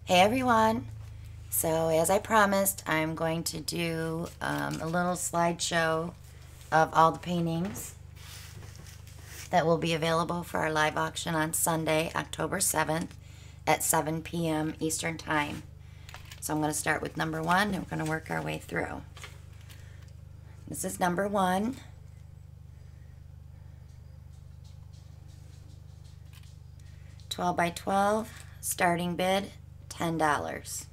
Hey everyone! So as I promised, I'm going to do a little slideshow of all the paintings that will be available for our live auction on Sunday, October 7th at 7 p.m. Eastern Time. So I'm going to start with number 1 and we're going to work our way through. This is number 1. $12 by $12, starting bid $10.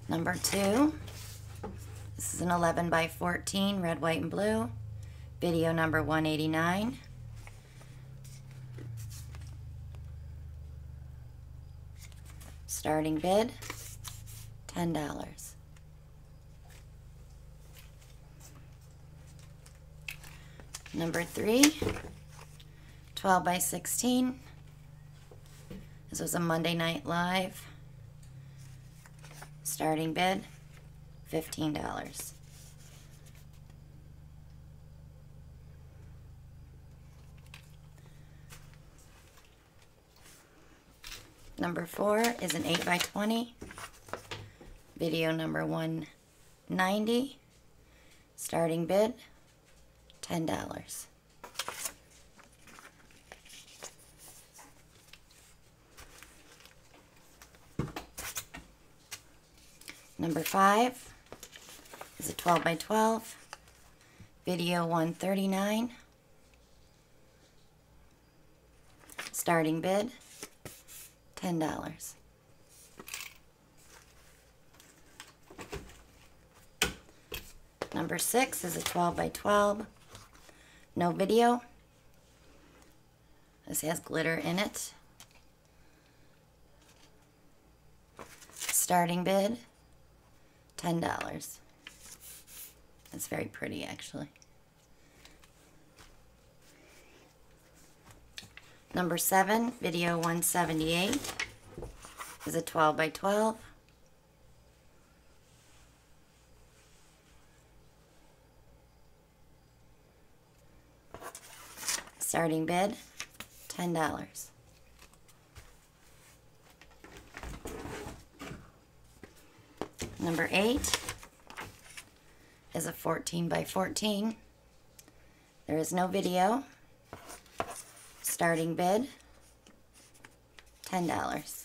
Number 2, this is an 11 by 14, red, white, and blue. Video number 189. Starting bid, $10. Number 3, 12 by 16. This was a Monday Night Live. Starting bid, $15. Number 4 is an 8 by 20. Video number 190. Starting bid, $10. Number 5 is a 12 by 12. Video 139. Starting bid, $10. Number 6 is a 12 by 12. No video. This has glitter in it. Starting bid, $10. It's very pretty, actually. Number 7, video 178, is a 12 by 12. Starting bid, $10. Number 8 is a 14 by 14. There is no video. Starting bid, $10.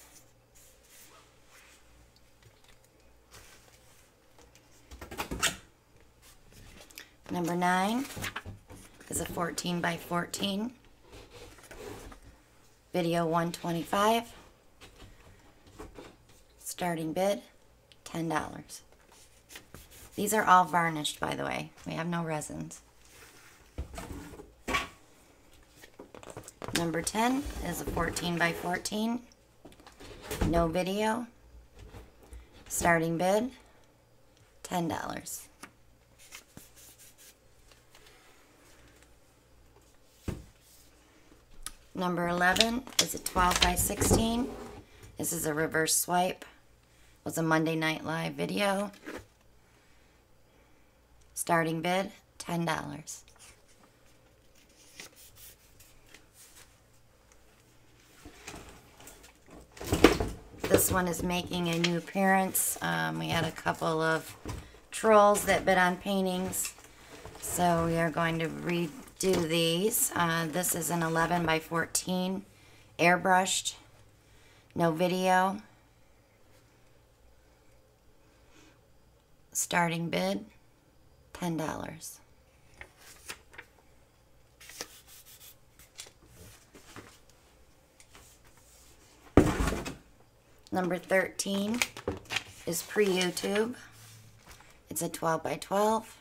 Number 9 is a 14 by 14. Video 125. Starting bid, $10. These are all varnished, by the way. We have no resins. Number 10 is a 14 by 14. No video. Starting bid, $10. Number 11 is a 12 by 16. This is a reverse swipe. It was a Monday Night Live video. Starting bid, $10. This one is making a new appearance. We had a couple of trolls that bid on paintings, so we are going to redo these. This is an 11 by 14, airbrushed, no video. Starting bid, $10. Number 13 is pre-YouTube. It's a 12 by 12.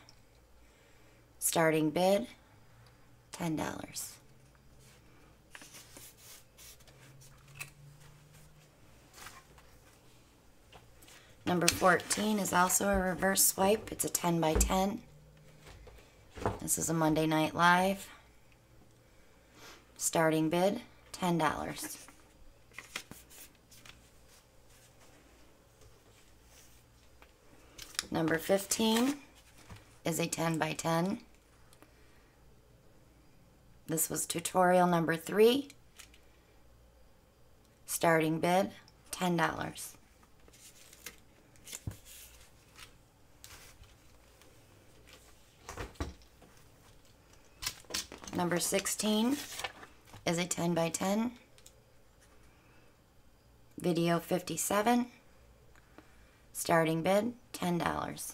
Starting bid, $10. Number 14 is also a reverse swipe. It's a 10 by 10. This is a Monday Night Live. Starting bid, $10. Number 15 is a 10 by 10. This was tutorial number 3. Starting bid, $10. Number 16 is a 10 by 10. Video 57. Starting bid, $10.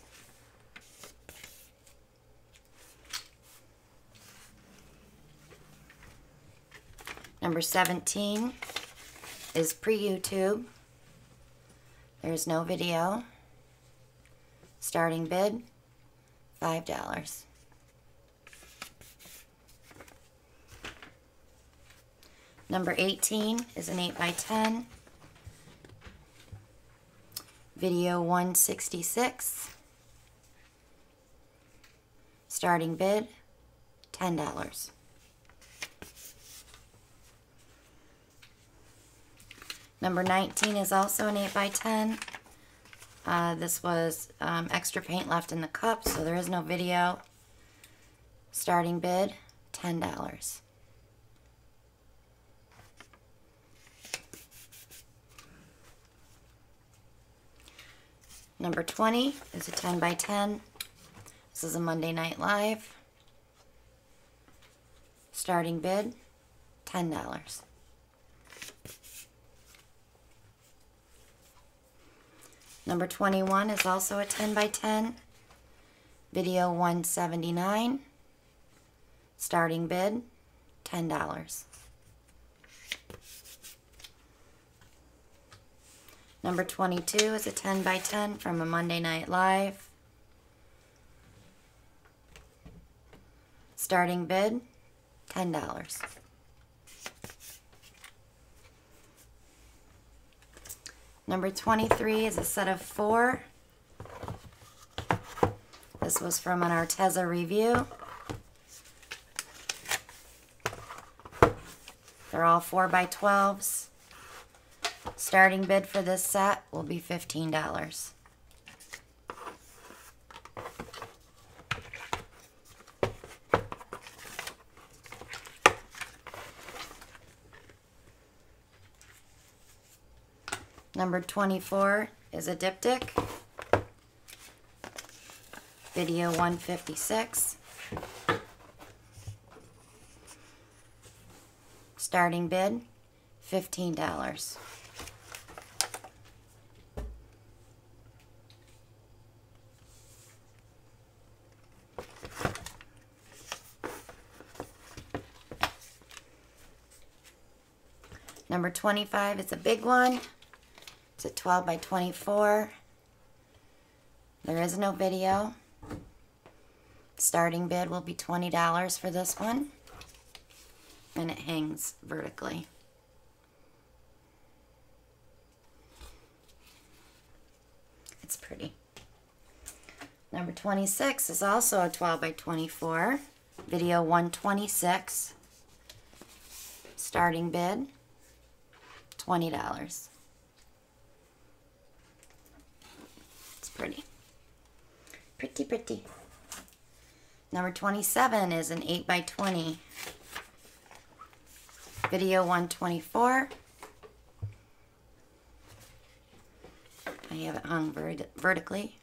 Number 17 is pre-YouTube. There's no video. Starting bid, $5. Number 18 is an 8 by 10. Video 166. Starting bid, $10. Number 19 is also an 8 by 10. This was extra paint left in the cup, so there is no video. Starting bid, $10. Number 20 is a 10 by 10. This is a Monday Night Live. Starting bid, $10. Number 21 is also a 10 by 10. Video 179. Starting bid, $10. Number 22 is a 10 by 10 from a Monday Night Live. Starting bid, $10. Number 23 is a set of 4. This was from an Arteza review. They're all 4 by 12s. Starting bid for this set will be $15. Number 24 is a diptych. Video 156. Starting bid, $15. Number 25 is a big one. It's a 12 by 24. There is no video. Starting bid will be $20 for this one. And it hangs vertically. It's pretty. Number 26 is also a 12 by 24. Video 126. Starting bid, $20. It's pretty. Pretty, pretty. Number 27 is an 8 by 20. Video 124. I have it hung vertically.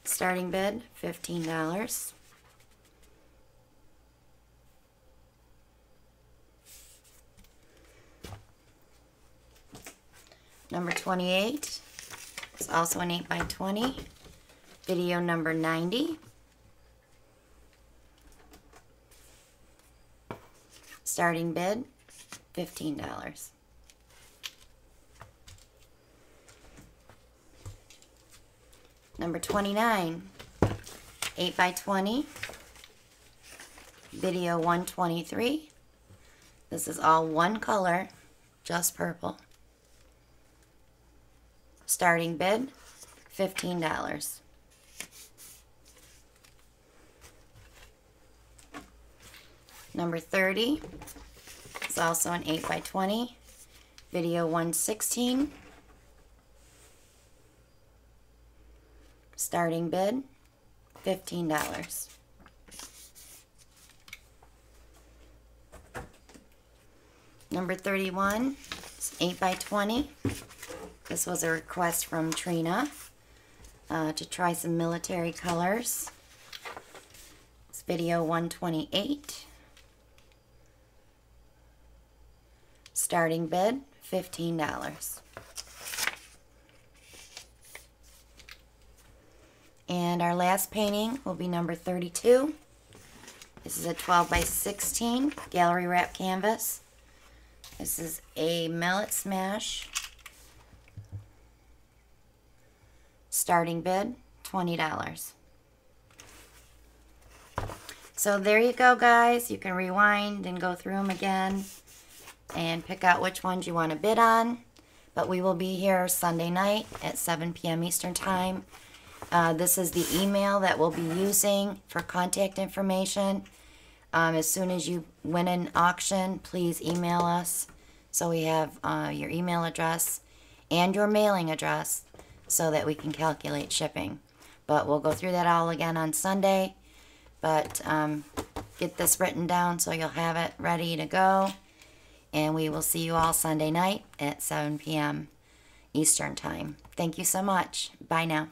Starting bid, $15. Number 28 is also an 8 by 20. Video number 90. Starting bid, $15. Number 29, 8 by 20. Video 123. This is all one color, just purple. Starting bid, $15. Number 30 is also an 8 by 20. Video 116. Starting bid, $15. Number 31 is 8 by 20. This was a request from Trina to try some military colors. It's video 128. Starting bid, $15. And our last painting will be number 32. This is a 12 by 16 gallery wrap canvas. This is a Mallet Smash. Starting bid, $20. So there you go, guys. You can rewind and go through them again and pick out which ones you want to bid on. But we will be here Sunday night at 7 p.m. Eastern Time. This is the email that we'll be using for contact information. As soon as you win an auction, please email us so we have your email address and your mailing address so that we can calculate shipping. But we'll go through that all again on Sunday. But get this written down so you'll have it ready to go. And we will see you all Sunday night at 7 p.m. Eastern Time. Thank you so much. Bye now.